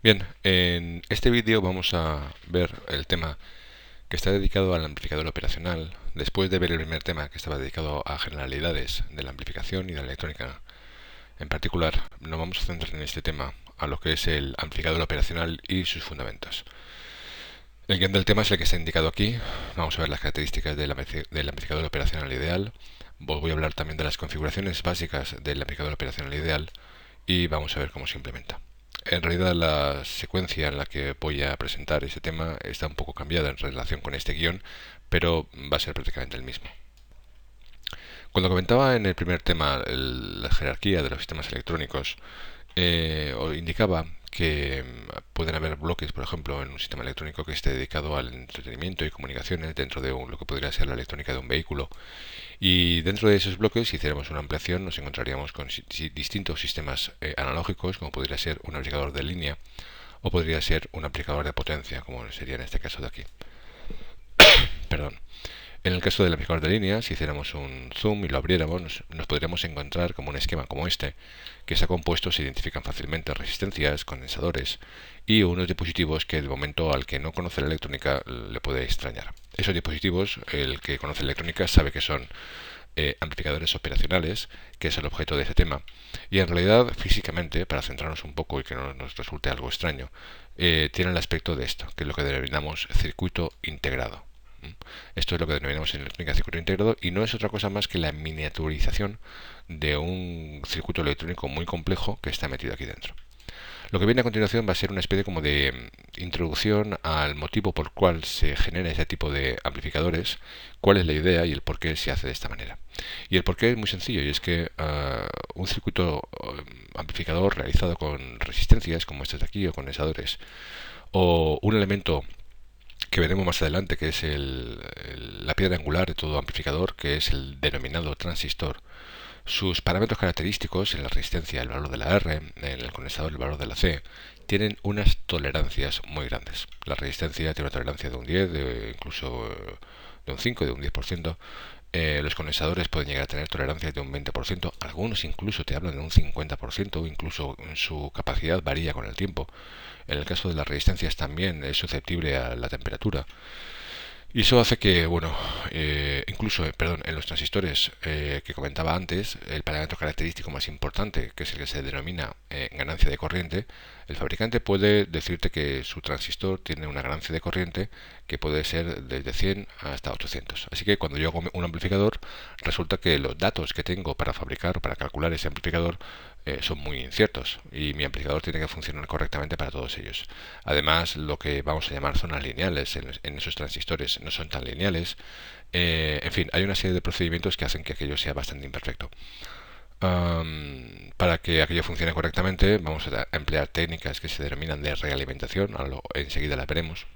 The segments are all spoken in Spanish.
Bien, en este vídeo vamos a ver el tema que está dedicado al amplificador operacional, después de ver el primer tema que estaba dedicado a generalidades de la amplificación y de la electrónica. En particular, nos vamos a centrar en este tema, a lo que es el amplificador operacional y sus fundamentos. El guión del tema es el que está indicado aquí. Vamos a ver las características del amplificador operacional ideal. Os voy a hablar también de las configuraciones básicas del amplificador operacional ideal y vamos a ver cómo se implementa. En realidad la secuencia en la que voy a presentar este tema está un poco cambiada en relación con este guión, pero va a ser prácticamente el mismo. Cuando comentaba en el primer tema la jerarquía de los sistemas electrónicos, os indicaba que pueden haber bloques, por ejemplo, en un sistema electrónico que esté dedicado al entretenimiento y comunicaciones dentro de lo que podría ser la electrónica de un vehículo. Y dentro de esos bloques, si hiciéramos una ampliación, nos encontraríamos con distintos sistemas analógicos, como podría ser un amplificador de línea o podría ser un amplificador de potencia, como sería en este caso de aquí. Perdón. En el caso del amplificador de línea, si hiciéramos un zoom y lo abriéramos, nos podríamos encontrar como un esquema como este, que está compuesto, se identifican fácilmente resistencias, condensadores y unos dispositivos que de momento al que no conoce la electrónica le puede extrañar. Esos dispositivos, el que conoce la electrónica sabe que son amplificadores operacionales, que es el objeto de este tema. Y en realidad, físicamente, para centrarnos un poco y que no nos resulte algo extraño, tiene el aspecto de esto, que es lo que denominamos circuito integrado. Esto es lo que denominamos en electrónica circuito integrado y no es otra cosa más que la miniaturización de un circuito electrónico muy complejo que está metido aquí dentro. Lo que viene a continuación va a ser una especie como de introducción al motivo por cual se genera ese tipo de amplificadores, cuál es la idea y el por qué se hace de esta manera. Y el por qué es muy sencillo, y es que un circuito amplificador realizado con resistencias, como este de aquí, o condensadores, o un elemento que veremos más adelante, que es la piedra angular de todo amplificador, que es el denominado transistor. Sus parámetros característicos en la resistencia, el valor de la R, en el condensador, el valor de la C, tienen unas tolerancias muy grandes. La resistencia tiene una tolerancia de un 10, incluso de un 5, de un 10%. Los condensadores pueden llegar a tener tolerancias de un 20%, algunos incluso te hablan de un 50%, incluso su capacidad varía con el tiempo. En el caso de las resistencias también es susceptible a la temperatura. Y eso hace que, bueno, incluso, perdón, en los transistores que comentaba antes, el parámetro característico más importante, que es el que se denomina ganancia de corriente, el fabricante puede decirte que su transistor tiene una ganancia de corriente que puede ser desde 100 hasta 800. Así que cuando yo hago un amplificador, resulta que los datos que tengo para fabricar o para calcular ese amplificador son muy inciertos y mi amplificador tiene que funcionar correctamente para todos ellos. Además, lo que vamos a llamar zonas lineales en esos transistores no son tan lineales. En fin, hay una serie de procedimientos que hacen que aquello sea bastante imperfecto. Para que aquello funcione correctamente, vamos a emplear técnicas que se denominan de realimentación, enseguida las veremos.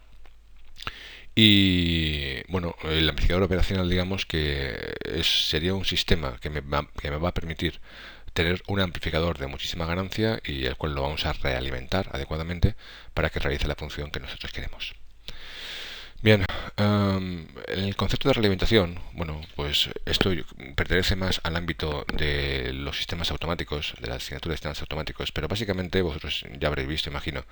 Y bueno, el amplificador operacional, digamos que sería un sistema que me va a permitir tener un amplificador de muchísima ganancia y el cual lo vamos a realimentar adecuadamente para que realice la función que nosotros queremos. Bien, el concepto de realimentación, bueno, pues esto pertenece más al ámbito de los sistemas automáticos, de la asignatura de sistemas automáticos, pero básicamente vosotros ya habréis visto, imagino,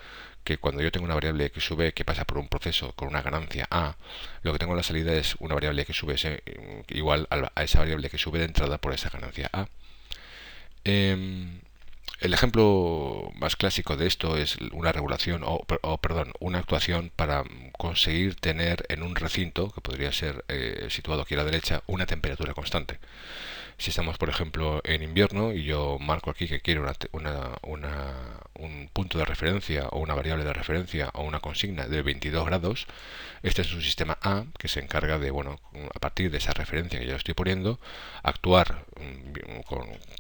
que cuando yo tengo una variable x sub que pasa por un proceso con una ganancia a, lo que tengo en la salida es una variable x sub igual a esa variable que sube de entrada por esa ganancia a. El ejemplo más clásico de esto es una regulación perdón, una actuación para conseguir tener en un recinto, que podría ser situado aquí a la derecha, una temperatura constante. Si estamos, por ejemplo, en invierno y yo marco aquí que quiero un punto de referencia o una variable de referencia o una consigna de 22 grados, este es un sistema A que se encarga de, bueno, a partir de esa referencia que yo estoy poniendo, actuar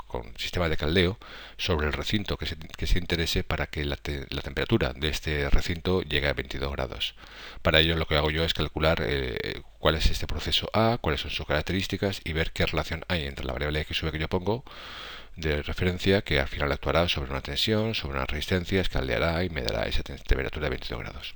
con sistema de caldeo sobre el recinto que se interese para que la temperatura de este recinto llegue a 22 grados. Para ello lo que hago yo es calcular cuál es este proceso A, cuáles son sus características y ver qué relación hay entre la variable x sube que yo pongo de referencia, que al final actuará sobre una tensión, sobre una resistencia, escaldeará y me dará esa temperatura de 22 grados.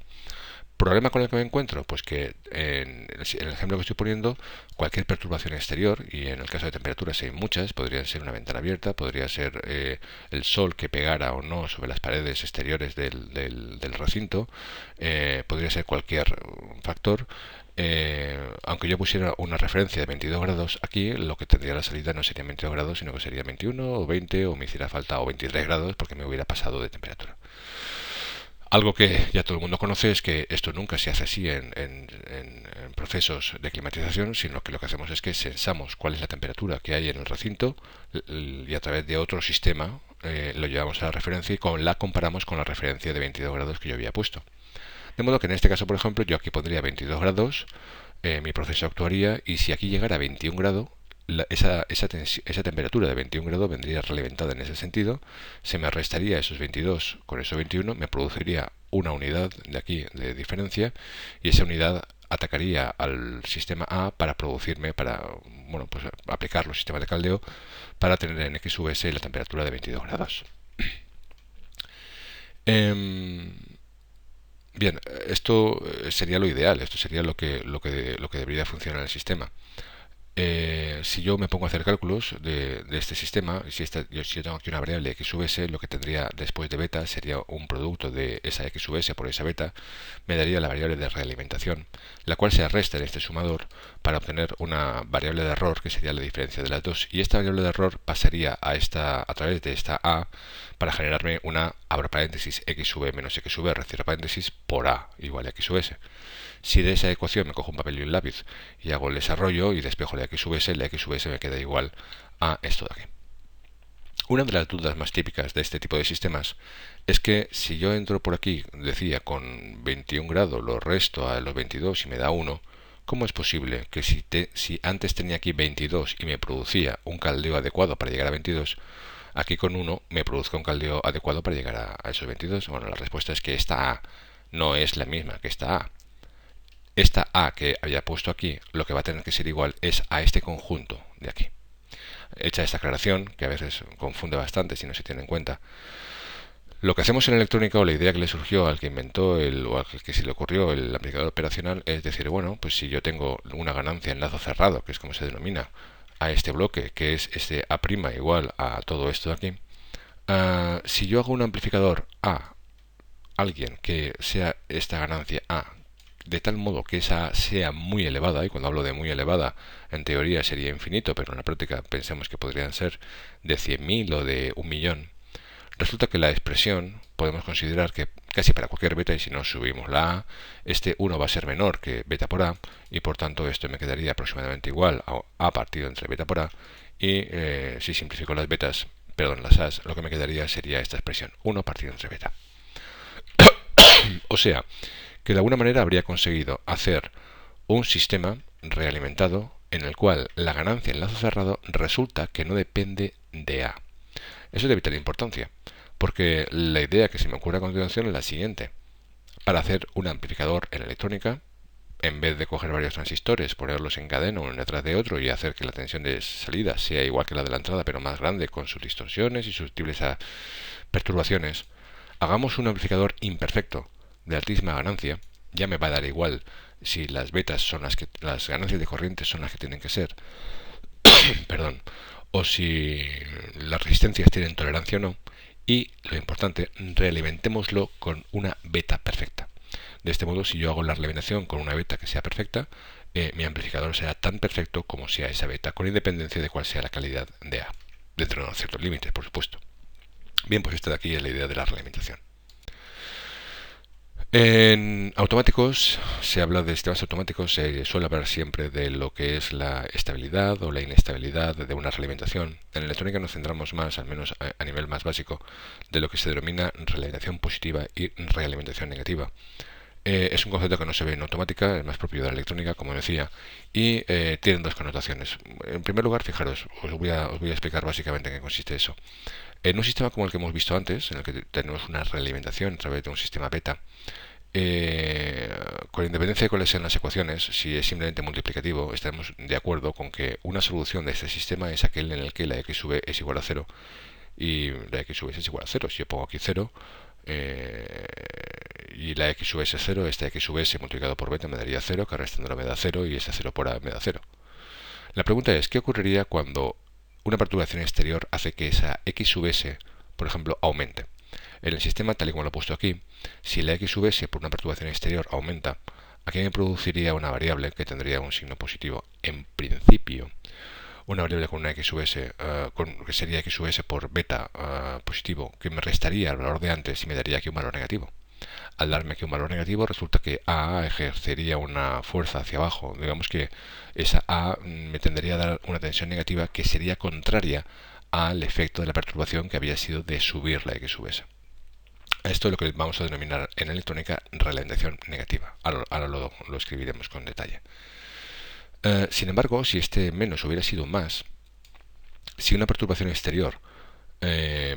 ¿Problema con el que me encuentro? Pues que en el ejemplo que estoy poniendo, cualquier perturbación exterior, y en el caso de temperaturas hay muchas, podría ser una ventana abierta, podría ser el sol que pegara o no sobre las paredes exteriores del recinto, podría ser cualquier factor. Aunque yo pusiera una referencia de 22 grados aquí, lo que tendría la salida no sería 22 grados, sino que sería 21 o 20, o me hiciera falta, o 23 grados, porque me hubiera pasado de temperatura. Algo que ya todo el mundo conoce es que esto nunca se hace así en procesos de climatización, sino que lo que hacemos es que sensamos cuál es la temperatura que hay en el recinto y a través de otro sistema lo llevamos a la referencia y la comparamos con la referencia de 22 grados que yo había puesto. De modo que en este caso, por ejemplo, yo aquí pondría 22 grados, mi proceso actuaría y si aquí llegara a 21 grados, esa temperatura de 21 grados vendría realimentada en ese sentido, se me restaría esos 22 con esos 21, me produciría una unidad de aquí de diferencia y esa unidad atacaría al sistema A para producirme, pues aplicar los sistemas de caldeo para tener en X sub S la temperatura de 22 grados. Bien, esto sería lo ideal, esto sería lo que debería funcionar en el sistema. Si yo me pongo a hacer cálculos de este sistema, si yo tengo aquí una variable x sub s, lo que tendría después de beta sería un producto de esa x sub s por esa beta, me daría la variable de realimentación, la cual se resta en este sumador para obtener una variable de error que sería la diferencia de las dos, y esta variable de error pasaría a través de esta a para generarme una, abro paréntesis, x sub e menos x sub r, cierro paréntesis, por a igual a x sub s. Si de esa ecuación me cojo un papel y un lápiz y hago el desarrollo y despejo la x sub s, la x sub s me queda igual a esto de aquí. Una de las dudas más típicas de este tipo de sistemas es que si yo entro por aquí, decía, con 21 grados, lo resto a los 22 y me da 1, ¿cómo es posible que si antes tenía aquí 22 y me producía un caldeo adecuado para llegar a 22, aquí con 1 me produzca un caldeo adecuado para llegar a esos 22? Bueno, la respuesta es que esta A no es la misma que esta A. Esta A que había puesto aquí, lo que va a tener que ser igual es a este conjunto de aquí. Hecha esta aclaración, que a veces confunde bastante si no se tiene en cuenta, lo que hacemos en electrónica, o la idea que le surgió al que inventó o al que se le ocurrió el aplicador operacional, es decir, bueno, pues si yo tengo una ganancia en lazo cerrado, que es como se denomina a este bloque, que es este A' igual a todo esto de aquí, si yo hago un amplificador A, alguien que sea esta ganancia A, de tal modo que esa sea muy elevada, y cuando hablo de muy elevada, en teoría sería infinito, pero en la práctica pensemos que podrían ser de 100.000 o de 1.000.000, resulta que la expresión podemos considerar que casi para cualquier beta, y si no subimos la A, este 1 va a ser menor que beta por A, y por tanto esto me quedaría aproximadamente igual a A partido entre beta por A, y si simplifico las betas, perdón, las A's, lo que me quedaría sería esta expresión, 1 partido entre beta. O sea, que de alguna manera habría conseguido hacer un sistema realimentado en el cual la ganancia en lazo cerrado resulta que no depende de A. Eso es de vital importancia, porque la idea que se me ocurre a continuación es la siguiente. Para hacer un amplificador en electrónica, en vez de coger varios transistores, ponerlos en cadena uno detrás de otro y hacer que la tensión de salida sea igual que la de la entrada, pero más grande, con sus distorsiones y susceptibles a perturbaciones, hagamos un amplificador imperfecto de altísima ganancia. Ya me va a dar igual si las betas son las ganancias de corriente son las que tienen que ser, perdón, o si las resistencias tienen tolerancia o no, y lo importante, realimentémoslo con una beta perfecta. De este modo, si yo hago la realimentación con una beta que sea perfecta, mi amplificador será tan perfecto como sea esa beta, con independencia de cuál sea la calidad de A, dentro de ciertos límites, por supuesto. Bien, pues esta de aquí es la idea de la realimentación. En automáticos, se habla de sistemas automáticos, se suele hablar siempre de lo que es la estabilidad o la inestabilidad de una realimentación. En electrónica nos centramos más, al menos a nivel más básico, de lo que se denomina realimentación positiva y realimentación negativa. Es un concepto que no se ve en automática, es más propio de la electrónica, como decía, y tienen dos connotaciones. En primer lugar, fijaros, os voy a explicar básicamente en qué consiste eso. En un sistema como el que hemos visto antes, en el que tenemos una realimentación a través de un sistema beta, con independencia de cuáles sean las ecuaciones, si es simplemente multiplicativo, estaremos de acuerdo con que una solución de este sistema es aquel en el que la x sub e es igual a 0 y la x sub s es igual a 0. Si yo pongo aquí 0 y y la x sub s es 0, esta x sub s multiplicado por beta me daría 0, que restándolo me da 0 y ese 0 por a me da 0. La pregunta es, ¿qué ocurriría cuando una perturbación exterior hace que esa x sub s, por ejemplo, aumente? En el sistema, tal y como lo he puesto aquí, si la x sub s por una perturbación exterior aumenta, aquí me produciría una variable que tendría un signo positivo. En principio, una variable con una x sub s, que sería x sub s por beta positivo, que me restaría el valor de antes y me daría aquí un valor negativo. Al darme aquí un valor negativo, resulta que A ejercería una fuerza hacia abajo. Digamos que esa A me tendría a dar una tensión negativa que sería contraria al efecto de la perturbación que había sido de subir la x sub s. Esto es lo que vamos a denominar en electrónica ralentización negativa. Ahora lo escribiremos con detalle. Sin embargo, si este menos hubiera sido más, si una perturbación exterior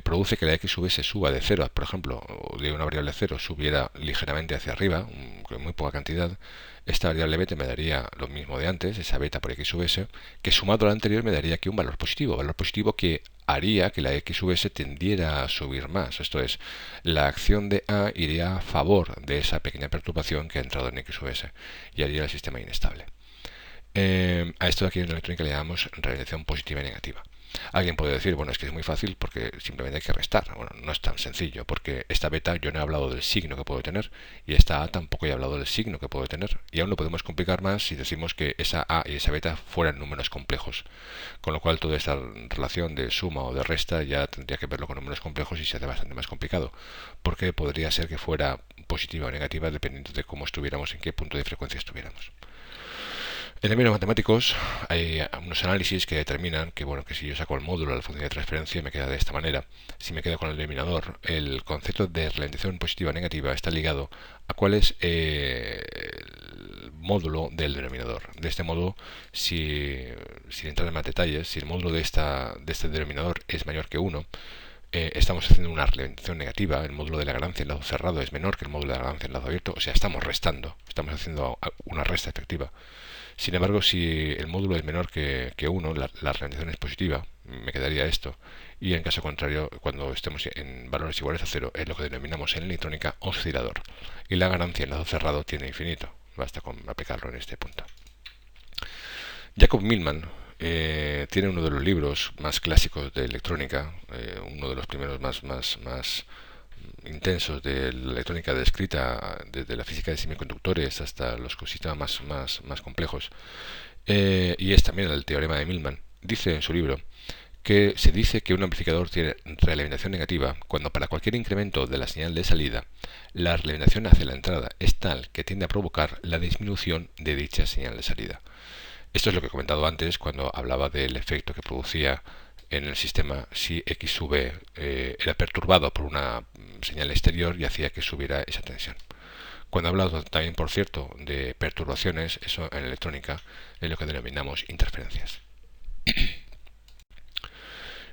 produce que la x sub s suba de 0, por ejemplo, o de una variable 0 subiera ligeramente hacia arriba, con muy poca cantidad, esta variable beta me daría lo mismo de antes, esa beta por x sub s, que sumado al anterior me daría aquí un valor positivo que haría que la x sub s tendiera a subir más. Esto es, la acción de A iría a favor de esa pequeña perturbación que ha entrado en x sub s y haría el sistema inestable. A esto de aquí en electrónica le llamamos radiación positiva y negativa. Alguien puede decir, bueno, es que es muy fácil porque simplemente hay que restar. Bueno, no es tan sencillo, porque esta beta yo no he hablado del signo que puede tener y esta A tampoco he hablado del signo que puede tener. Y aún lo podemos complicar más si decimos que esa A y esa beta fueran números complejos. Con lo cual toda esta relación de suma o de resta ya tendría que verlo con números complejos y se hace bastante más complicado. Porque podría ser que fuera positiva o negativa dependiendo de cómo estuviéramos, en qué punto de frecuencia estuviéramos. En términos matemáticos, hay unos análisis que determinan que, bueno, que si yo saco el módulo de la función de transferencia me queda de esta manera. Si me quedo con el denominador, el concepto de ralentización positiva o negativa está ligado a cuál es el módulo del denominador. De este modo, sin entrar en más detalles, si el módulo de este denominador es mayor que 1, estamos haciendo una ralentización negativa, el módulo de la ganancia en lado cerrado es menor que el módulo de la ganancia en lado abierto, o sea, estamos restando, estamos haciendo una resta efectiva. Sin embargo, si el módulo es menor que 1, la ralentización es positiva, me quedaría esto. Y en caso contrario, cuando estemos en valores iguales a 0, es lo que denominamos en electrónica oscilador. Y la ganancia en lado cerrado tiene infinito. Basta con aplicarlo en este punto. Jacob Millman tiene uno de los libros más clásicos de electrónica, uno de los primeros más intensos de la electrónica descrita, desde la física de semiconductores hasta los sistemas más complejos, y es también el teorema de Millman. Dice en su libro que se dice que un amplificador tiene realimentación negativa cuando para cualquier incremento de la señal de salida, la realimentación hacia la entrada es tal que tiende a provocar la disminución de dicha señal de salida. Esto es lo que he comentado antes cuando hablaba del efecto que producía en el sistema si x sub era perturbado por una señal exterior y hacía que subiera esa tensión. Cuando he hablado también, por cierto, de perturbaciones, eso en electrónica es lo que denominamos interferencias.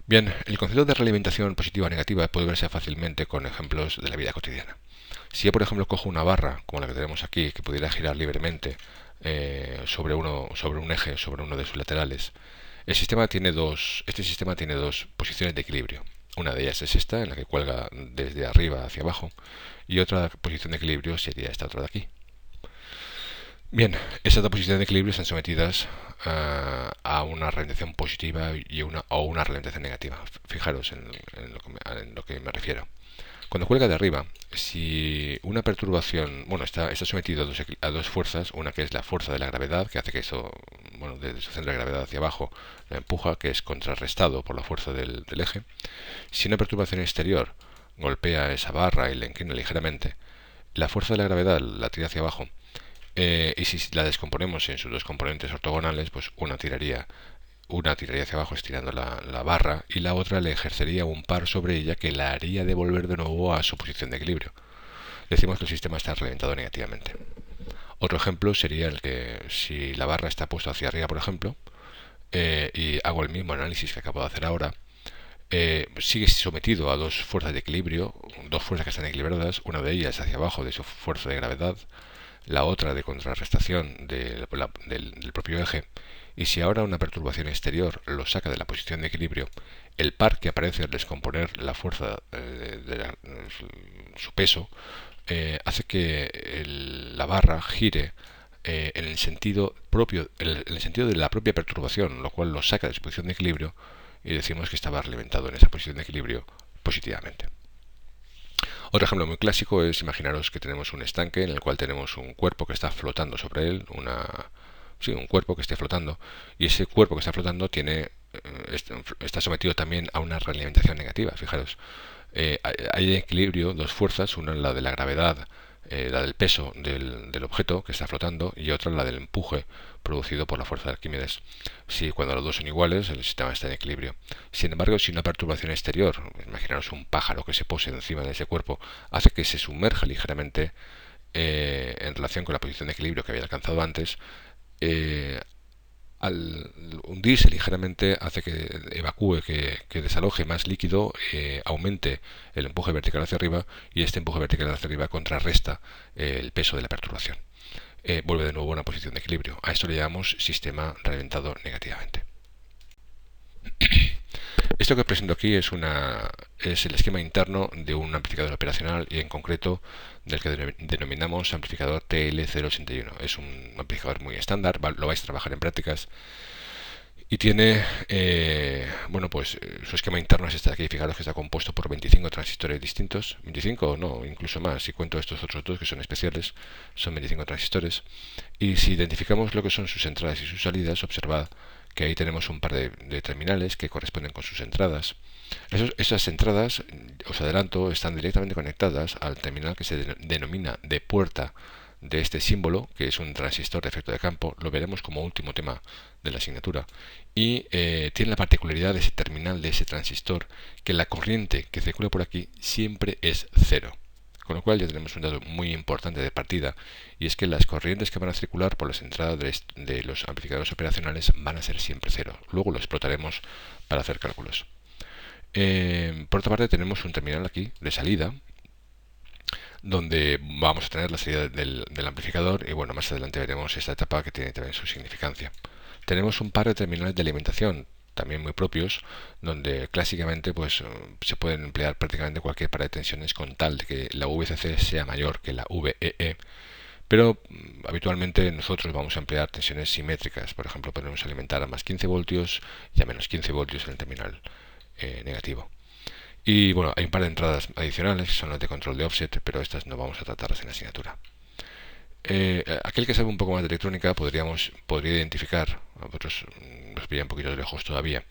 Bien, el concepto de realimentación positiva o negativa puede verse fácilmente con ejemplos de la vida cotidiana. Si yo, por ejemplo, cojo una barra, como la que tenemos aquí, que pudiera girar libremente sobre un eje, sobre uno de sus laterales, este sistema tiene dos posiciones de equilibrio. Una de ellas es esta, en la que cuelga desde arriba hacia abajo, y otra posición de equilibrio sería esta otra de aquí. Bien, estas dos posiciones de equilibrio están sometidas a una ralentización positiva o una ralentización negativa. Fijaros en lo que me refiero. Cuando cuelga de arriba, si una perturbación, bueno, está sometido a dos fuerzas, una que es la fuerza de la gravedad, que hace que eso, bueno, desde su centro de gravedad hacia abajo, lo empuja, que es contrarrestado por la fuerza del eje. Si una perturbación exterior golpea esa barra y la inclina ligeramente, la fuerza de la gravedad la tira hacia abajo, y si la descomponemos en sus dos componentes ortogonales, pues una tiraría hacia abajo estirando la barra y la otra le ejercería un par sobre ella que la haría devolver de nuevo a su posición de equilibrio. Decimos que el sistema está ralentizado negativamente. Otro ejemplo sería el que si la barra está puesta hacia arriba, por ejemplo, y hago el mismo análisis que acabo de hacer ahora, sigue sometido a dos fuerzas de equilibrio, dos fuerzas que están equilibradas, una de ellas hacia abajo de su fuerza de gravedad, la otra de contrarrestación del propio eje, y si ahora una perturbación exterior lo saca de la posición de equilibrio, el par que aparece al descomponer la fuerza su peso hace que la barra gire en el sentido propio, en el sentido de la propia perturbación, lo cual lo saca de su posición de equilibrio y decimos que estaba alimentado en esa posición de equilibrio positivamente. Otro ejemplo muy clásico es imaginaros que tenemos un estanque en el cual tenemos un cuerpo que está flotando sobre él, un cuerpo que esté flotando, y ese cuerpo que está flotando está sometido también a una realimentación negativa. Fijaros, hay en equilibrio dos fuerzas, una la de la gravedad, la del peso del objeto que está flotando, y otra la del empuje producido por la fuerza de Arquímedes. Si cuando los dos son iguales, el sistema está en equilibrio. Sin embargo, si una perturbación exterior, imaginaros un pájaro que se pose encima de ese cuerpo, hace que se sumerja ligeramente en relación con la posición de equilibrio que había alcanzado antes, al hundirse ligeramente hace que evacúe, que desaloje más líquido, aumente el empuje vertical hacia arriba, y este empuje vertical hacia arriba contrarresta el peso de la perturbación. Vuelve de nuevo a una posición de equilibrio. A esto le llamamos sistema ralentado negativamente. Esto que presento aquí es el esquema interno de un amplificador operacional, y en concreto del que denominamos amplificador TL081. Es un amplificador muy estándar, lo vais a trabajar en prácticas, y tiene, su esquema interno es este de aquí. Fijaros que está compuesto por 25 transistores distintos, 25 o no, incluso más, si cuento estos otros dos que son especiales, son 25 transistores, y si identificamos lo que son sus entradas y sus salidas, observad que ahí tenemos un par de terminales que corresponden con sus entradas. Esas entradas, os adelanto, están directamente conectadas al terminal que se denomina de puerta de este símbolo, que es un transistor de efecto de campo. Lo veremos como último tema de la asignatura. Y tiene la particularidad de ese terminal, de ese transistor, que la corriente que circula por aquí siempre es cero. Con lo cual ya tenemos un dato muy importante de partida, y es que las corrientes que van a circular por las entradas de los amplificadores operacionales van a ser siempre cero. Luego lo explotaremos para hacer cálculos. Por otra parte, tenemos un terminal aquí de salida, donde vamos a tener la salida del amplificador, y bueno, más adelante veremos esta etapa que tiene también su significancia. Tenemos un par de terminales de alimentación también muy propios, donde clásicamente se pueden emplear prácticamente cualquier par de tensiones con tal de que la VCC sea mayor que la VEE, pero habitualmente nosotros vamos a emplear tensiones simétricas. Por ejemplo, podemos alimentar a más 15 voltios y a menos 15 voltios en el terminal negativo. Y bueno, hay un par de entradas adicionales que son las de control de offset, pero estas no vamos a tratarlas en la asignatura. Aquel que sabe un poco más de electrónica podría identificar, a vosotros nos pilla un poquito de lejos todavía,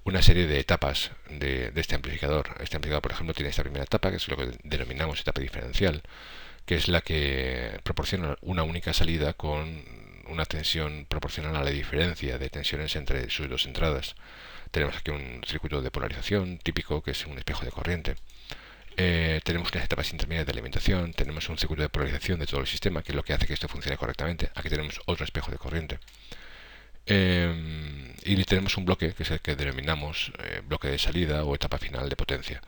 una serie de etapas de este amplificador. Este amplificador, por ejemplo, tiene esta primera etapa, que es lo que denominamos etapa diferencial, que es la que proporciona una única salida con una tensión proporcional a la diferencia de tensiones entre sus dos entradas. Tenemos aquí un circuito de polarización típico, que es un espejo de corriente. Tenemos unas etapas intermedias de alimentación, tenemos un circuito de polarización de todo el sistema, que es lo que hace que esto funcione correctamente. Aquí tenemos otro espejo de corriente. Y tenemos un bloque, que es el que denominamos bloque de salida o etapa final de potencia,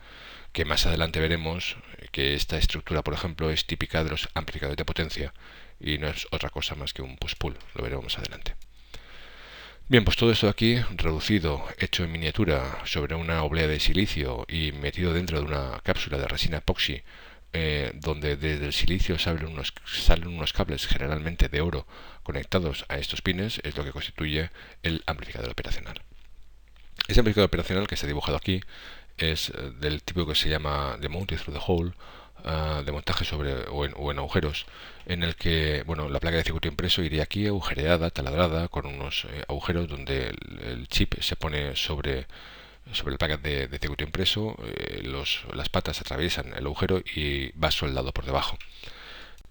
que más adelante veremos que esta estructura, por ejemplo, es típica de los amplificadores de potencia y no es otra cosa más que un push-pull. Lo veremos más adelante. Bien, pues todo esto de aquí, reducido, hecho en miniatura sobre una oblea de silicio y metido dentro de una cápsula de resina epoxi, donde desde el silicio salen unos cables generalmente de oro conectados a estos pines, es lo que constituye el amplificador operacional. Ese amplificador operacional que está dibujado aquí es del tipo que se llama de mounted through the hole, de montaje o en agujeros, en el que la placa de circuito impreso iría aquí agujereada, taladrada, con unos agujeros donde el chip se pone sobre la placa de circuito impreso, las patas atraviesan el agujero y va soldado por debajo.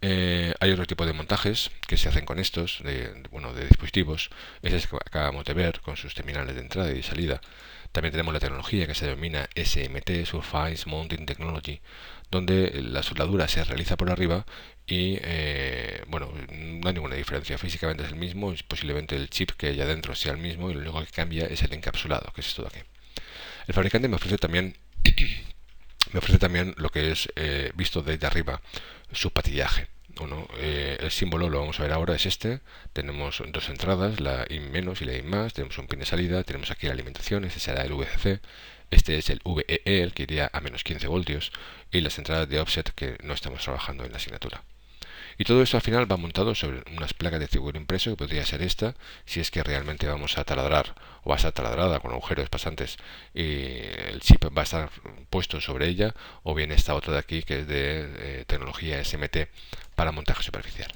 Hay otro tipo de montajes que se hacen con estos, de dispositivos. Ese es que acabamos de ver, con sus terminales de entrada y salida. También tenemos la tecnología que se denomina SMT, Surface Mounting Technology, donde la soldadura se realiza por arriba y no hay ninguna diferencia. Físicamente es el mismo, posiblemente el chip que hay adentro sea el mismo, y lo único que cambia es el encapsulado, que es esto de aquí. El fabricante me ofrece también lo que es, visto desde arriba, su patillaje. El símbolo, lo vamos a ver ahora, es este. Tenemos dos entradas, la IN- y la IN+, tenemos un pin de salida, tenemos aquí la alimentación, este será el VCC, Este es el VEE, el que iría a menos 15 voltios, y las entradas de offset que no estamos trabajando en la asignatura. Y todo esto al final va montado sobre unas placas de circuito impreso, que podría ser esta, si es que realmente vamos a taladrar o va a estar taladrada con agujeros pasantes y el chip va a estar puesto sobre ella, o bien esta otra de aquí que es de tecnología SMT para montaje superficial.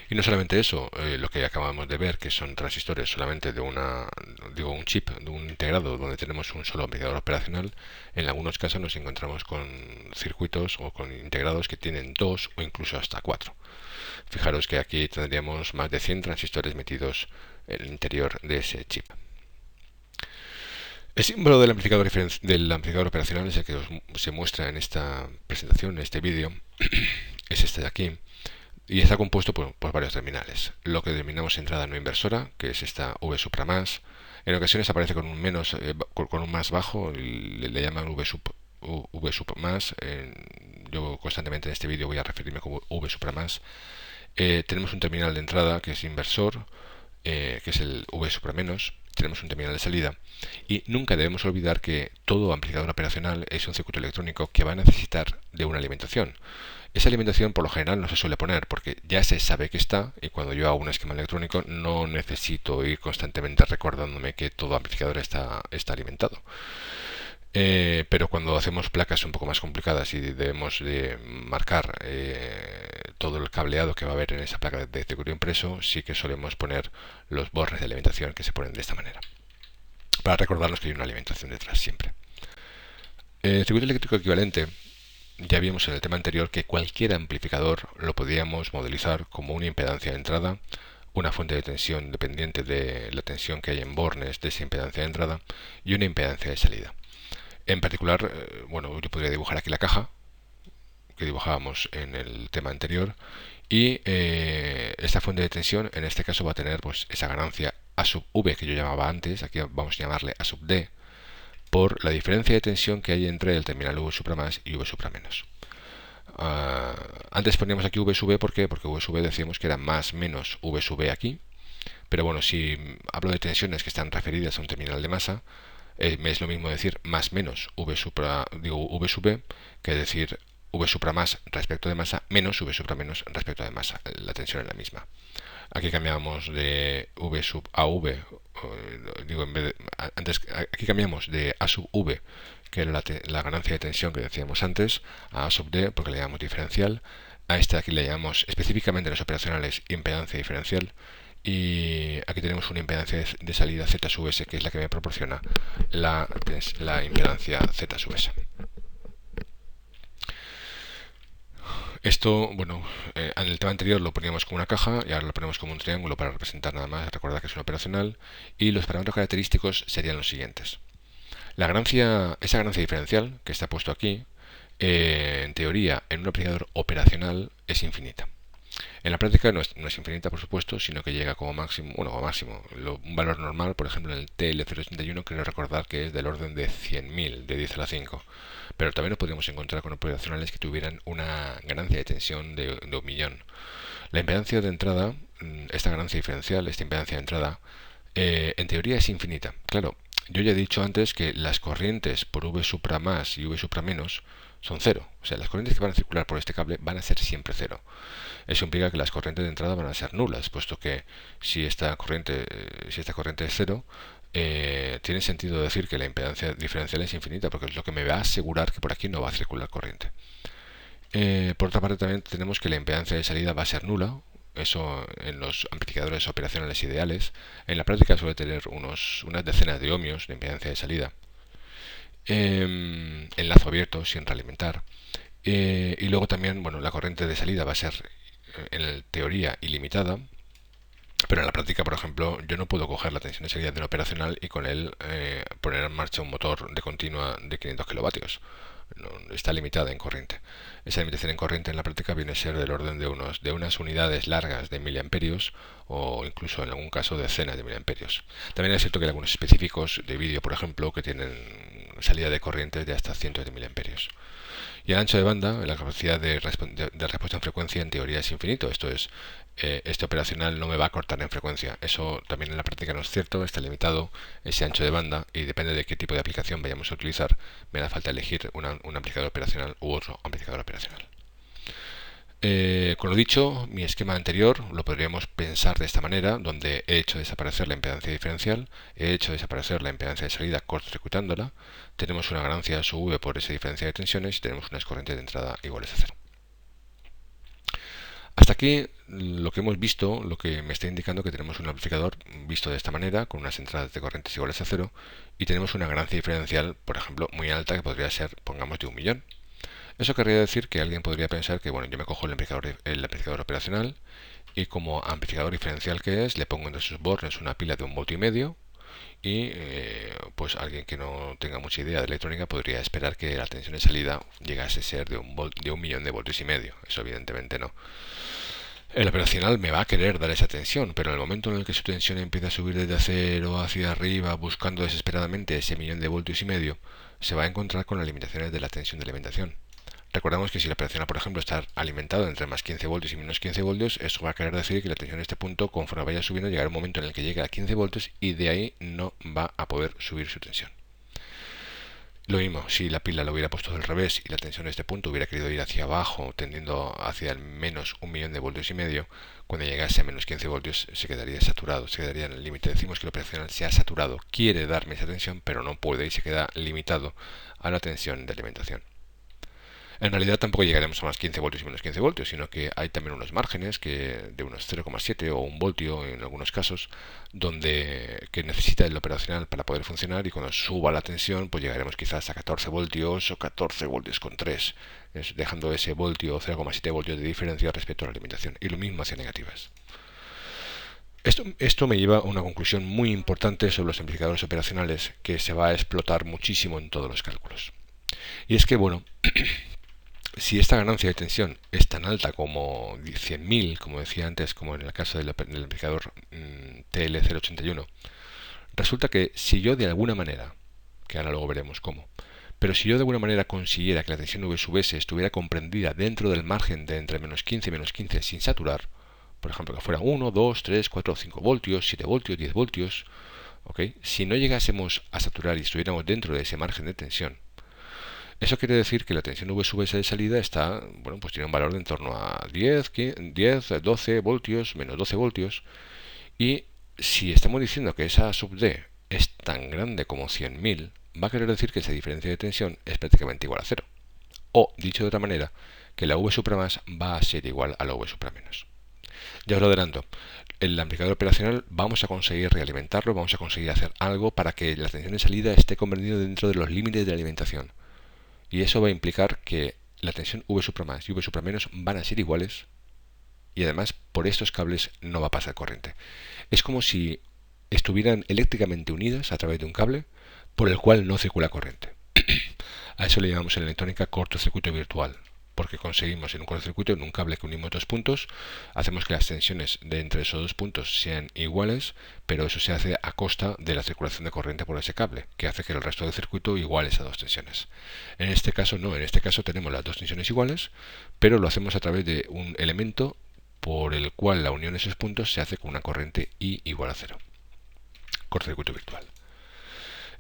Y no solamente eso, lo que acabamos de ver, que son transistores solamente de un chip, de un integrado, donde tenemos un solo amplificador operacional, en algunos casos nos encontramos con circuitos o con integrados que tienen 2 o incluso hasta 4. Fijaros que aquí tendríamos más de 100 transistores metidos en el interior de ese chip. El símbolo del amplificador operacional es el que se muestra en esta presentación, en este vídeo, es este de aquí. Y está compuesto por varios terminales. Lo que denominamos entrada no inversora, que es esta V supra más. En ocasiones aparece con un menos, con un más bajo, le llaman V sub más. Yo constantemente en este vídeo voy a referirme como V supra más. Tenemos un terminal de entrada que es inversor, que es el V supra menos. Tenemos un terminal de salida, y nunca debemos olvidar que todo amplificador operacional es un circuito electrónico que va a necesitar de una alimentación. Esa alimentación por lo general no se suele poner porque ya se sabe que está, y cuando yo hago un esquema electrónico no necesito ir constantemente recordándome que todo amplificador está alimentado. Pero cuando hacemos placas un poco más complicadas y debemos de marcar todo el cableado que va a haber en esa placa de circuito impreso, sí que solemos poner los bornes de alimentación, que se ponen de esta manera, para recordarnos que hay una alimentación detrás siempre. El circuito eléctrico equivalente, ya vimos en el tema anterior que cualquier amplificador lo podíamos modelizar como una impedancia de entrada, una fuente de tensión dependiente de la tensión que hay en bornes de esa impedancia de entrada, y una impedancia de salida. En particular, bueno, yo podría dibujar aquí la caja que dibujábamos en el tema anterior, y esta fuente de tensión en este caso va a tener pues esa ganancia A sub V que yo llamaba antes, aquí vamos a llamarle A sub D, por la diferencia de tensión que hay entre el terminal V supra más y V supra menos. Antes poníamos aquí V sub V, ¿por qué? Porque V sub V decíamos que era más menos V sub V aquí, pero bueno, si hablo de tensiones que están referidas a un terminal de masa, es lo mismo decir más menos V sub V que decir V supra más respecto de masa menos V supra menos respecto de masa. La tensión es la misma. Aquí cambiamos de V sub a V, aquí cambiamos de A sub V, que era la ganancia de tensión que decíamos antes, a sub D, porque le llamamos diferencial. A este aquí le llamamos específicamente en los operacionales impedancia diferencial. Y aquí tenemos una impedancia de salida Z sub S, que es la que me proporciona la impedancia Z sub S. Esto, bueno, en el tema anterior lo poníamos como una caja y ahora lo ponemos como un triángulo para representar nada más, recordad que es un operacional, y los parámetros característicos serían los siguientes. Esa ganancia diferencial que está puesto aquí, en teoría, en un amplificador operacional es infinita. En la práctica no es infinita, por supuesto, sino que llega como máximo, un valor normal, por ejemplo, en el TL081, quiero recordar que es del orden de 100.000, de 10 a la 5. Pero también nos podríamos encontrar con operacionales que tuvieran una ganancia de tensión de 1.000.000. La impedancia de entrada, esta ganancia diferencial, esta impedancia de entrada, en teoría es infinita. Claro, yo ya he dicho antes que las corrientes por V supra más y V supra menos son cero. O sea, las corrientes que van a circular por este cable van a ser siempre cero. Eso implica que las corrientes de entrada van a ser nulas, puesto que si esta corriente es cero, tiene sentido decir que la impedancia diferencial es infinita, porque es lo que me va a asegurar que por aquí no va a circular corriente. Por otra parte, también tenemos que la impedancia de salida va a ser nula. Eso en los amplificadores operacionales ideales. En la práctica suele tener unas decenas de ohmios de impedancia de salida. Enlazo abierto, sin realimentar. Y luego también, bueno, la corriente de salida va a ser en teoría ilimitada, pero en la práctica, por ejemplo, yo no puedo coger la tensión de salida de un operacional y con él poner en marcha un motor de continua de 500 kilovatios. No, está limitada en corriente. Esa limitación en corriente en la práctica viene a ser del orden de unas unidades largas de miliamperios, o incluso en algún caso decenas de miliamperios. También es cierto que hay algunos específicos de vídeo, por ejemplo, que tienen salida de corriente de hasta cientos de miliamperios. Y el ancho de banda, la capacidad de respuesta en frecuencia, en teoría es infinito. Esto es, este operacional no me va a cortar en frecuencia. Eso también en la práctica no es cierto, está limitado ese ancho de banda y depende de qué tipo de aplicación vayamos a utilizar, me da falta elegir un amplificador operacional u otro amplificador operacional. Con lo dicho, mi esquema anterior lo podríamos pensar de esta manera, donde he hecho desaparecer la impedancia diferencial, he hecho desaparecer la impedancia de salida cortocircuitándola, tenemos una ganancia sub V por esa diferencia de tensiones y tenemos unas corrientes de entrada iguales a cero. Hasta aquí lo que hemos visto, lo que me está indicando que tenemos un amplificador visto de esta manera, con unas entradas de corrientes iguales a cero, y tenemos una ganancia diferencial, por ejemplo, muy alta, que podría ser, pongamos, de 1.000.000. Eso querría decir que alguien podría pensar que, bueno, yo me cojo el amplificador operacional y como amplificador diferencial que es, le pongo entre sus bornes una pila de 1,5 voltios y pues alguien que no tenga mucha idea de electrónica podría esperar que la tensión de salida llegase a ser de 1.000.000 de voltios y medio. Eso evidentemente no. El operacional me va a querer dar esa tensión, pero en el momento en el que su tensión empieza a subir desde cero hacia arriba, buscando desesperadamente ese 1.000.000 de voltios y medio, se va a encontrar con las limitaciones de la tensión de alimentación. Recordamos que si la operacional, por ejemplo, está alimentado entre más 15 voltios y menos 15 voltios, eso va a querer decir que la tensión en este punto, conforme vaya subiendo, llegará un momento en el que llegue a 15 voltios y de ahí no va a poder subir su tensión. Lo mismo, si la pila lo hubiera puesto del revés y la tensión en este punto hubiera querido ir hacia abajo, tendiendo hacia el menos 1.000.000 de voltios y medio, cuando llegase a menos 15 voltios se quedaría saturado, se quedaría en el límite. Decimos que el operacional se ha saturado, quiere darme esa tensión, pero no puede y se queda limitado a la tensión de alimentación. En realidad tampoco llegaremos a más 15 voltios y menos 15 voltios, sino que hay también unos márgenes de unos 0,7 o 1 voltio en algunos casos, donde que necesita el operacional para poder funcionar, y cuando suba la tensión pues llegaremos quizás a 14 voltios o 14 voltios con 3, dejando ese voltio o 0,7 voltios de diferencia respecto a la limitación, y lo mismo hacia negativas. Esto me lleva a una conclusión muy importante sobre los amplificadores operacionales que se va a explotar muchísimo en todos los cálculos. Y es que, bueno, si esta ganancia de tensión es tan alta como 100.000, como decía antes, como en el caso del amplificador TL081, resulta que si yo de alguna manera, que ahora luego veremos cómo, pero si yo de alguna manera consiguiera que la tensión V sub S estuviera comprendida dentro del margen de entre menos 15 y menos 15 sin saturar, por ejemplo que fuera 1, 2, 3, 4, 5 voltios, 7 voltios, 10 voltios, ¿okay? Si no llegásemos a saturar y estuviéramos dentro de ese margen de tensión, eso quiere decir que la tensión V sub S de salida está, bueno, pues tiene un valor de en torno a 10, 12 voltios, menos 12 voltios. Y si estamos diciendo que esa sub D es tan grande como 100.000, va a querer decir que esa diferencia de tensión es prácticamente igual a cero. O, dicho de otra manera, que la V supra más va a ser igual a la V supra menos. Ya os lo adelanto, el amplificador operacional vamos a conseguir realimentarlo, vamos a conseguir hacer algo para que la tensión de salida esté comprendida dentro de los límites de alimentación. Y eso va a implicar que la tensión V supra más y V supra menos van a ser iguales, y además por estos cables no va a pasar corriente. Es como si estuvieran eléctricamente unidas a través de un cable por el cual no circula corriente. A eso le llamamos en electrónica cortocircuito virtual, porque conseguimos en un cortocircuito, en un cable que unimos dos puntos, hacemos que las tensiones de entre esos dos puntos sean iguales, pero eso se hace a costa de la circulación de corriente por ese cable, que hace que el resto del circuito iguale esas dos tensiones. En este caso no, en este caso tenemos las dos tensiones iguales, pero lo hacemos a través de un elemento por el cual la unión de esos puntos se hace con una corriente I igual a cero. Cortocircuito virtual.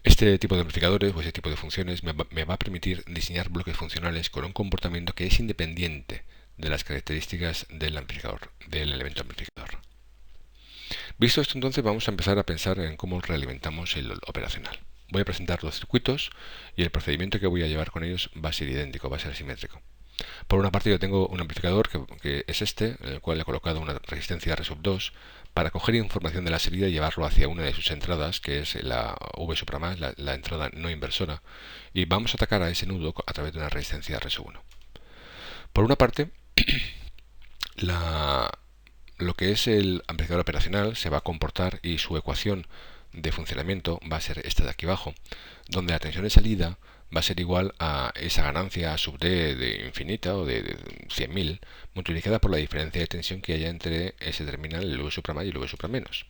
Este tipo de amplificadores o este tipo de funciones me va a permitir diseñar bloques funcionales con un comportamiento que es independiente de las características del amplificador, del elemento amplificador. Visto esto, entonces vamos a empezar a pensar en cómo realimentamos el operacional. Voy a presentar los circuitos y el procedimiento que voy a llevar con ellos va a ser idéntico, va a ser simétrico. Por una parte yo tengo un amplificador que es este, en el cual he colocado una resistencia R sub 2 para coger información de la salida y llevarlo hacia una de sus entradas, que es la V supra más, la entrada no inversora, y vamos a atacar a ese nudo a través de una resistencia R sub 1. Por una parte, lo que es el amplificador operacional se va a comportar y su ecuación de funcionamiento va a ser esta de aquí abajo, donde la tensión de salida va a ser igual a esa ganancia sub D de infinita o de 100.000 multiplicada por la diferencia de tensión que haya entre ese terminal, el V supra más y el V supra menos.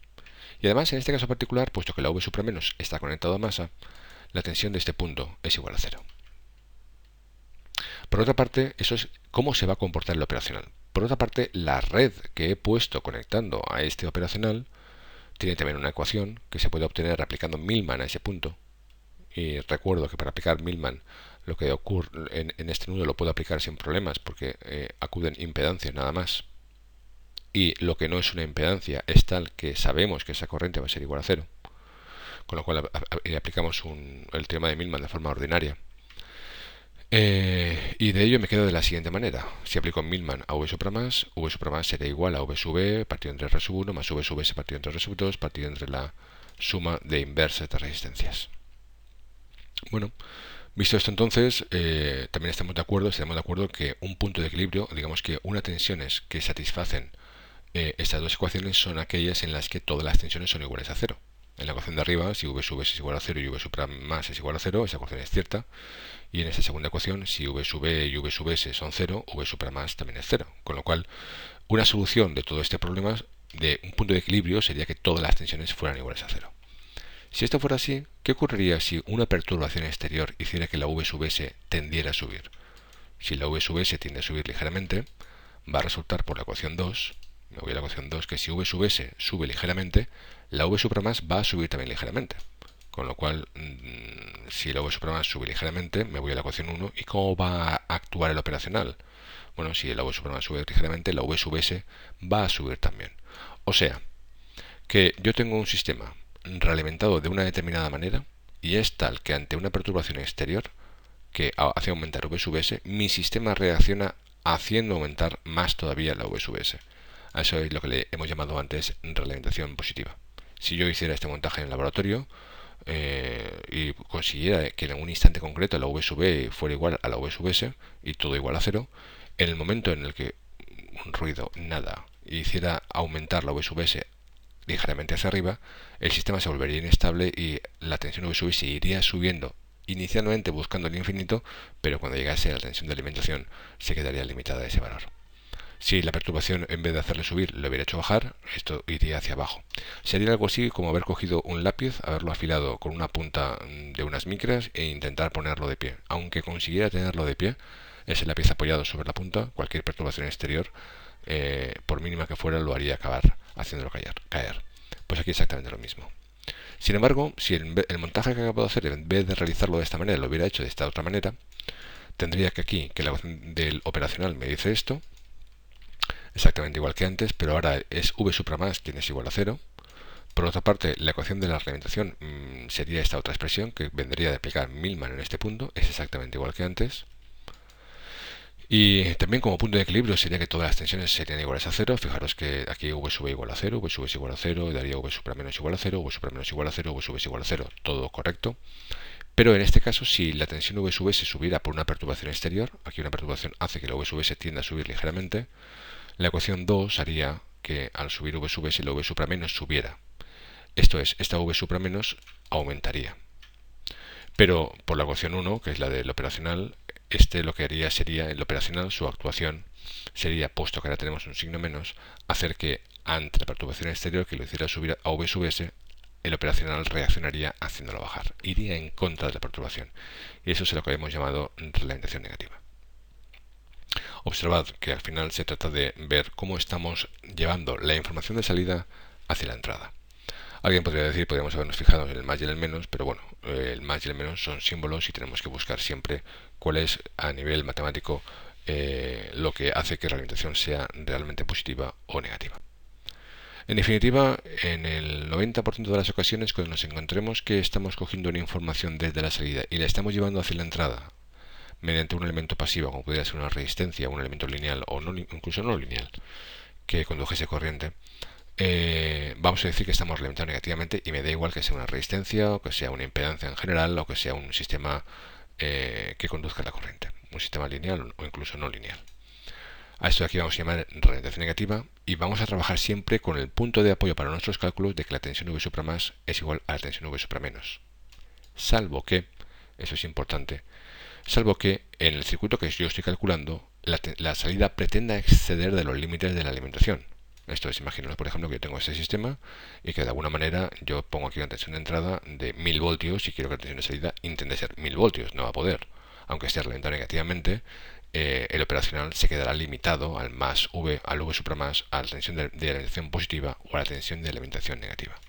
Y además, en este caso particular, puesto que la V supra menos está conectado a masa, la tensión de este punto es igual a cero. Por otra parte, eso es cómo se va a comportar el operacional. Por otra parte, la red que he puesto conectando a este operacional tiene también una ecuación que se puede obtener aplicando Millman a ese punto. Y recuerdo que para aplicar Millman lo que ocurre en este nudo lo puedo aplicar sin problemas porque acuden impedancias nada más. Y lo que no es una impedancia es tal que sabemos que esa corriente va a ser igual a cero. Con lo cual aplicamos el teorema de Millman de forma ordinaria. Y de ello me quedo de la siguiente manera. Si aplico Millman a v más será igual a v sub e partido entre r sub 1 más v sub s partido entre r sub 2 partido entre la suma de inversas de resistencias. Bueno, visto esto entonces, también estaremos de acuerdo que un punto de equilibrio, digamos que unas tensiones que satisfacen estas dos ecuaciones son aquellas en las que todas las tensiones son iguales a cero. En la ecuación de arriba, si v sub s es igual a 0 y v sub más es igual a 0, esa ecuación es cierta. Y en esta segunda ecuación, si v sub e y v sub s son 0, v sub más también es 0. Con lo cual, una solución de todo este problema de un punto de equilibrio sería que todas las tensiones fueran iguales a 0. Si esto fuera así, ¿qué ocurriría si una perturbación exterior hiciera que la v sub s tendiera a subir? Si la v sub s tiende a subir ligeramente, va a resultar por la ecuación 2, me voy a la ecuación 2, que si v sub s sube ligeramente, la v sub más va a subir también ligeramente. Con lo cual, si la v sub más sube ligeramente, me voy a la ecuación 1. ¿Y cómo va a actuar el operacional? Bueno, si la v sub más sube ligeramente, la v sub s va a subir también. O sea, que yo tengo un sistema realimentado de una determinada manera y es tal que ante una perturbación exterior que hace aumentar v sub s, mi sistema reacciona haciendo aumentar más todavía la v sub s. A eso es lo que le hemos llamado antes realimentación positiva. Si yo hiciera este montaje en el laboratorio y consiguiera que en un instante concreto la v sub e fuera igual a la v sub s y todo igual a cero, en el momento en el que un ruido, nada, hiciera aumentar la v sub s ligeramente hacia arriba, el sistema se volvería inestable y la tensión v sub se iría subiendo, inicialmente buscando el infinito, pero cuando llegase a la tensión de alimentación se quedaría limitada a ese valor. Si la perturbación en vez de hacerle subir lo hubiera hecho bajar, esto iría hacia abajo. Sería algo así como haber cogido un lápiz, haberlo afilado con una punta de unas micras e intentar ponerlo de pie. Aunque consiguiera tenerlo de pie, ese lápiz apoyado sobre la punta, cualquier perturbación exterior, por mínima que fuera, lo haría acabar haciéndolo caer. Pues aquí exactamente lo mismo. Sin embargo, si el montaje que acabo de hacer, en vez de realizarlo de esta manera, lo hubiera hecho de esta otra manera, tendría que aquí, que la ecuación del operacional me dice esto, exactamente igual que antes, pero ahora es v supra más quien es igual a 0. Por otra parte, la ecuación de la realimentación sería esta otra expresión que vendría de aplicar Millman en este punto, es exactamente igual que antes. Y también como punto de equilibrio sería que todas las tensiones serían iguales a 0. Fijaros que aquí v sub igual a 0, v sub es igual a 0, daría v supra menos igual a 0, v supra menos igual a 0, v sub es igual a 0. Todo correcto. Pero en este caso, si la tensión v sub se subiera por una perturbación exterior, aquí una perturbación hace que la v sub se tienda a subir ligeramente, la ecuación 2 haría que al subir v sub s la v supra menos subiera. Esto es, esta v supra menos aumentaría. Pero por la ecuación 1, que es la del operacional, lo que haría sería, el operacional, su actuación sería, puesto que ahora tenemos un signo menos, hacer que ante la perturbación exterior que lo hiciera subir a v sub s, el operacional reaccionaría haciéndolo bajar. Iría en contra de la perturbación. Y eso es lo que hemos llamado realimentación negativa. Observad que al final se trata de ver cómo estamos llevando la información de salida hacia la entrada. Alguien podría decir, podríamos habernos fijado en el más y en el menos, pero bueno, el más y el menos son símbolos y tenemos que buscar siempre cuál es a nivel matemático lo que hace que la realimentación sea realmente positiva o negativa. En definitiva, en el 90% de las ocasiones, cuando nos encontremos que estamos cogiendo una información desde la salida y la estamos llevando hacia la entrada mediante un elemento pasivo, como podría ser una resistencia, un elemento lineal o no, incluso no lineal, que condujese corriente, vamos a decir que estamos alimentando negativamente y me da igual que sea una resistencia o que sea una impedancia en general o que sea un sistema que conduzca la corriente, un sistema lineal o incluso no lineal. A esto de aquí vamos a llamar realimentación negativa y vamos a trabajar siempre con el punto de apoyo para nuestros cálculos de que la tensión V supra más es igual a la tensión V supra menos. Salvo que, eso es importante, salvo que en el circuito que yo estoy calculando la salida pretenda exceder de los límites de la alimentación. Esto es, imaginaos por ejemplo que yo tengo este sistema y que de alguna manera yo pongo aquí una tensión de entrada de 1000 voltios y quiero que la tensión de salida intente ser 1000 voltios, no va a poder. aunque esté ralentizado negativamente, el operacional se quedará limitado al más v, al v supra más, a la tensión de alimentación positiva o a la tensión de alimentación negativa.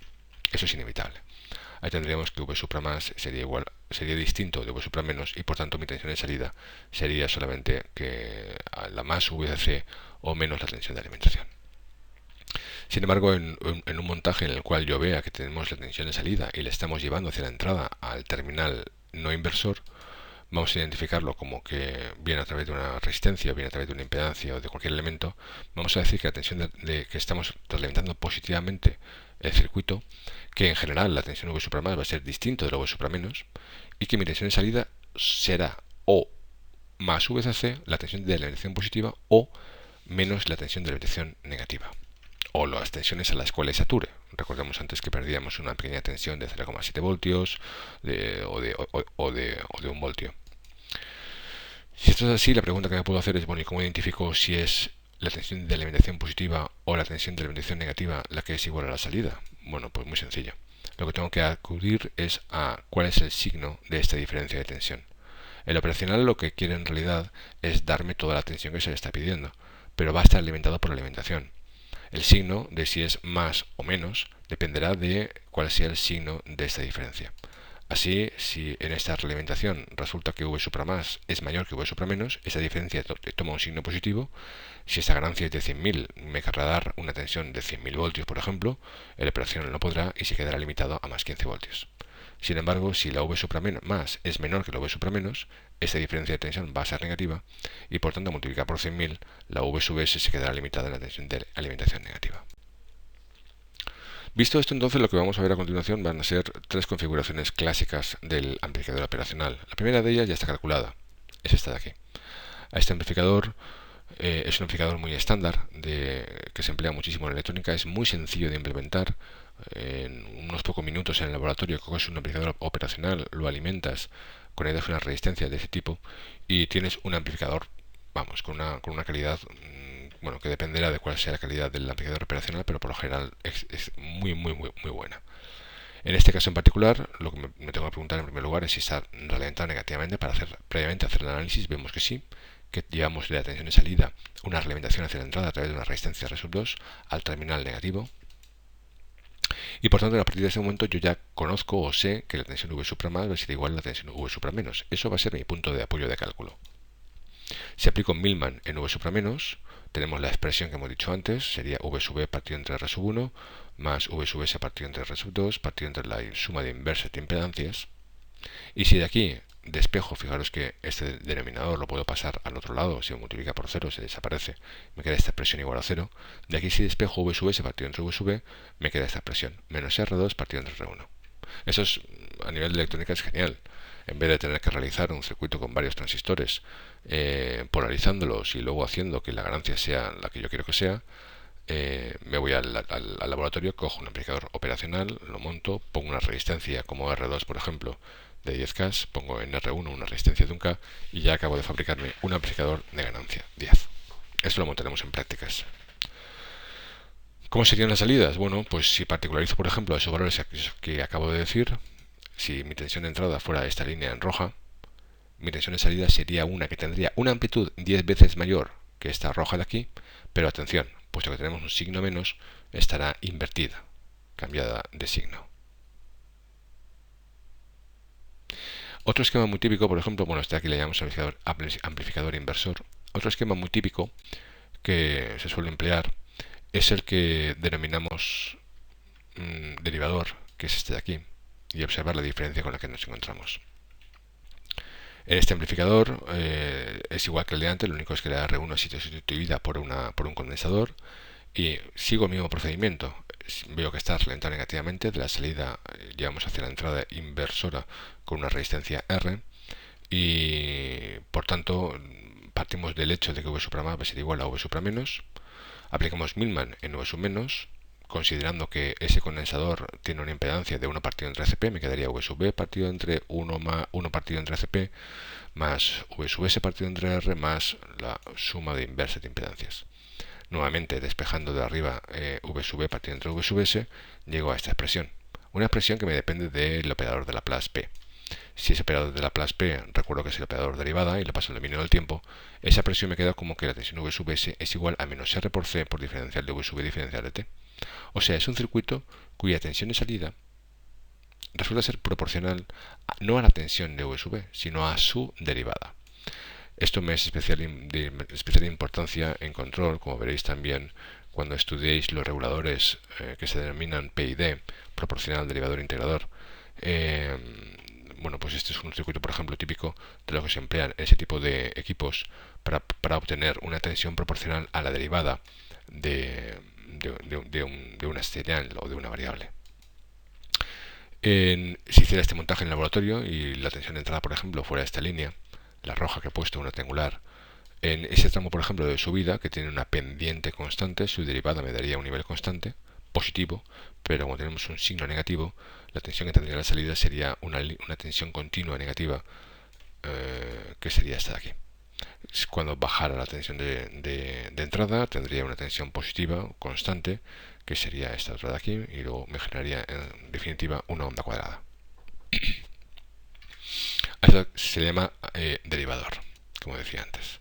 Eso es inevitable. Ahí tendríamos que v supra más sería distinto de v supra menos, y por tanto mi tensión de salida sería solamente que a la más vc o menos la tensión de alimentación. Sin embargo, en un montaje en el cual yo vea que tenemos la tensión de salida y le estamos llevando hacia la entrada al terminal no inversor, vamos a identificarlo como que viene a través de una resistencia, viene a través de una impedancia o de cualquier elemento. Vamos a decir que la tensión de que estamos retroalimentando positivamente el circuito, que en general la tensión V supra más va a ser distinto de la V supra menos, y que mi tensión de salida será o más VCC, la tensión de la alimentación positiva, o menos la tensión de la alimentación negativa, o las tensiones a las cuales sature. Recordemos antes que perdíamos una pequeña tensión de 0,7 voltios o de 1 voltio. Si esto es así, la pregunta que me puedo hacer es, bueno, ¿y cómo identifico si es la tensión de alimentación positiva o la tensión de alimentación negativa la que es igual a la salida? Bueno, pues muy sencillo. Lo que tengo que acudir es a cuál es el signo de esta diferencia de tensión. El operacional lo que quiere en realidad es darme toda la tensión que se le está pidiendo, pero va a estar alimentado por la alimentación. El signo de si es más o menos dependerá de cuál sea el signo de esta diferencia. Así, si en esta realimentación resulta que V supra más es mayor que V supra menos, esa diferencia toma un signo positivo. Si esta ganancia es de 100.000, me querrá dar una tensión de 100.000 voltios, por ejemplo, el operacional no podrá y se quedará limitado a más 15 voltios. Sin embargo, si la V supra más es menor que la V supra menos, esta diferencia de tensión va a ser negativa y por tanto multiplicada por 100.000, la V sub S se quedará limitada en la tensión de alimentación negativa. Visto esto, entonces lo que vamos a ver a continuación van a ser tres configuraciones clásicas del amplificador operacional. La primera de ellas ya está calculada, es esta de aquí. Este amplificador es un amplificador muy estándar que se emplea muchísimo en electrónica, es muy sencillo de implementar. En unos pocos minutos en el laboratorio coges un amplificador operacional, lo alimentas, conectas una resistencia de ese tipo y tienes un amplificador, vamos, con una calidad, bueno, que dependerá de cuál sea la calidad del amplificador operacional, pero por lo general es muy buena. En este caso en particular, lo que me tengo que preguntar en primer lugar es si está ralentizado negativamente. Para previamente hacer el análisis, vemos que sí, que llevamos de la tensión de salida una realimentación hacia la entrada a través de una resistencia R sub 2 al terminal negativo. Y por tanto, a partir de ese momento yo ya conozco o sé que la tensión V supra más va a ser igual a la tensión V supra menos. Eso va a ser mi punto de apoyo de cálculo. Si aplico Millman en V supra menos, tenemos la expresión que hemos dicho antes, sería V sub E partido entre R sub 1 más V sub S partido entre R sub 2 partido entre la suma de inversa de impedancias. Y si de aquí despejo, fijaros que este denominador lo puedo pasar al otro lado, si me multiplica por 0 se desaparece, me queda esta expresión igual a 0. De aquí si despejo V sub S partido entre V sub E, me queda esta expresión, menos R2 partido entre R1. Eso es, a nivel de electrónica es genial. En vez de tener que realizar un circuito con varios transistores, polarizándolos y luego haciendo que la ganancia sea la que yo quiero que sea, me voy al laboratorio, cojo un amplificador operacional, lo monto, pongo una resistencia como R2, por ejemplo, de 10K, pongo en R1 una resistencia de 1K y ya acabo de fabricarme un amplificador de ganancia 10. Esto lo montaremos en prácticas. ¿Cómo serían las salidas? Bueno, pues si particularizo, por ejemplo, esos valores que acabo de decir, si mi tensión de entrada fuera esta línea en roja, mi tensión de salida sería una que tendría una amplitud 10 veces mayor que esta roja de aquí, pero atención, puesto que tenemos un signo menos, estará invertida, cambiada de signo. Otro esquema muy típico, por ejemplo, bueno, este aquí le llamamos amplificador inversor. Otro esquema muy típico que se suele emplear es el que denominamos derivador, que es este de aquí, y observar la diferencia con la que nos encontramos. En este amplificador es igual que el de antes, lo único es que la R1 ha sido sustituida por un condensador y sigo el mismo procedimiento. Veo que está ralentizado negativamente, de la salida llevamos hacia la entrada inversora con una resistencia R y por tanto partimos del hecho de que V supra más va a ser igual a V supra menos, aplicamos Millman en V sub menos, considerando que ese condensador tiene una impedancia de 1 partido entre ACP, me quedaría V sub B partido entre 1 partido entre ACP más V sub S partido entre R más la suma de inversa de impedancias. Nuevamente, despejando de arriba V sub B partido entre V sub S, llego a esta expresión. Una expresión que me depende del operador de Laplace P. Si ese operador de Laplace P, recuerdo que es el operador derivada y le paso el dominio del tiempo, esa expresión me queda como que la tensión V sub S es igual a menos R por C por diferencial de V sub diferencial de T. O sea, es un circuito cuya tensión de salida resulta ser proporcional no a la tensión de V sub E, sino a su derivada. Esto me es de especial importancia en control, como veréis también cuando estudiéis los reguladores que se denominan P y D, proporcional, derivador, integrador. Bueno, pues este es un circuito, por ejemplo, típico de lo que se emplean en ese tipo de equipos para obtener una tensión proporcional a la derivada de una serial o de una variable. Si hiciera este montaje en el laboratorio y la tensión de entrada, por ejemplo, fuera esta línea, la roja que he puesto, una triangular, en ese tramo, por ejemplo, de subida, que tiene una pendiente constante, su derivada me daría un nivel constante, positivo, pero como tenemos un signo negativo, la tensión que tendría la salida sería una tensión continua negativa, que sería esta de aquí. Cuando bajara la tensión de entrada, tendría una tensión positiva constante, que sería esta otra de aquí, y luego me generaría en definitiva una onda cuadrada. Eso se llama derivador, como decía antes.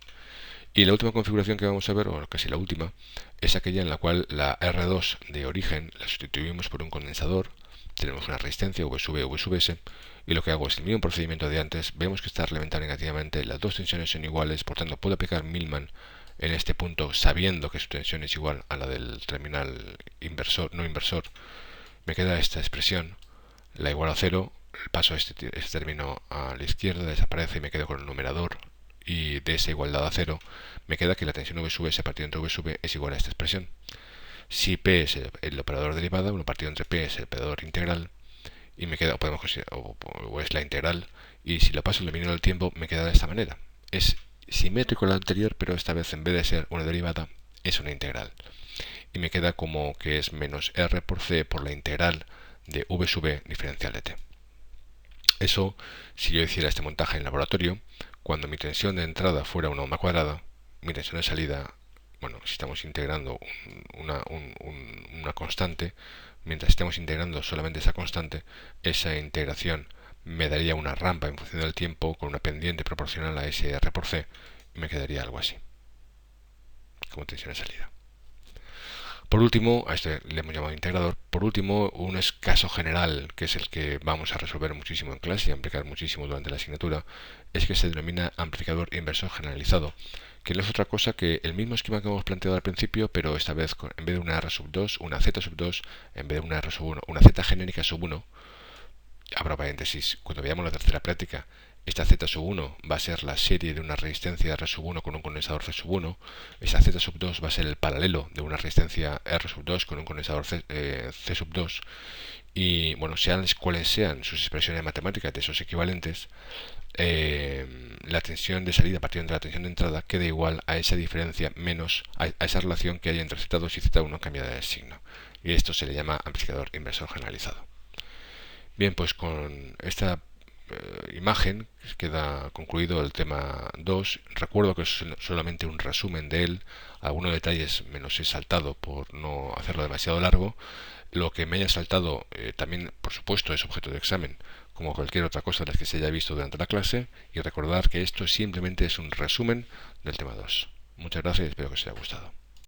Y la última configuración que vamos a ver, o casi la última, es aquella en la cual la R2 de origen la sustituimos por un condensador. Tenemos una resistencia V sub E, V sub S, y lo que hago es el mismo procedimiento de antes. Vemos que está realimentado negativamente, las dos tensiones son iguales, por tanto puedo aplicar Millman en este punto sabiendo que su tensión es igual a la del terminal inversor, no inversor. Me queda esta expresión, la igual a 0, paso este término a la izquierda, desaparece y me quedo con el numerador, y de esa igualdad a 0 me queda que la tensión V sub S partido entre V sub E es igual a esta expresión. Si P es el operador derivada, 1 partido entre P es el operador integral, y me queda, o es la integral, y si lo paso el dominio del tiempo me queda de esta manera. Es simétrico al anterior, pero esta vez en vez de ser una derivada es una integral. Y me queda como que es menos R por C por la integral de V sub E diferencial de T. Eso, si yo hiciera este montaje en laboratorio, cuando mi tensión de entrada fuera una onda cuadrada, mi tensión de salida, bueno, si estamos integrando una constante, mientras estemos integrando solamente esa constante, esa integración me daría una rampa en función del tiempo con una pendiente proporcional a ese R por C, y me quedaría algo así, como tensión de salida. Por último, a este le hemos llamado integrador. Por último, un caso general, que es el que vamos a resolver muchísimo en clase y aplicar muchísimo durante la asignatura, es que se denomina amplificador inversor generalizado, que no es otra cosa que el mismo esquema que hemos planteado al principio, pero esta vez en vez de una R sub 2, una Z sub 2, en vez de una R sub 1, una Z genérica sub 1. Abro paréntesis, cuando veamos la tercera práctica, esta Z sub 1 va a ser la serie de una resistencia R sub 1 con un condensador C sub 1. Esa Z sub 2 va a ser el paralelo de una resistencia R sub 2 con un condensador C sub 2. Y bueno, sean cuales sean sus expresiones matemáticas de esos equivalentes, la tensión de salida partiendo de la tensión de entrada queda igual a esa diferencia menos a esa relación que hay entre Z2 y Z1 cambiada de signo. Y esto se le llama amplificador inversor generalizado. Bien, pues con esta imagen queda concluido el tema 2. Recuerdo que es solamente un resumen de él. Algunos detalles me los he saltado por no hacerlo demasiado largo. Lo que me haya saltado también, por supuesto, es objeto de examen, como cualquier otra cosa de las que se haya visto durante la clase. Y recordar que esto simplemente es un resumen del tema 2. Muchas gracias y espero que os haya gustado.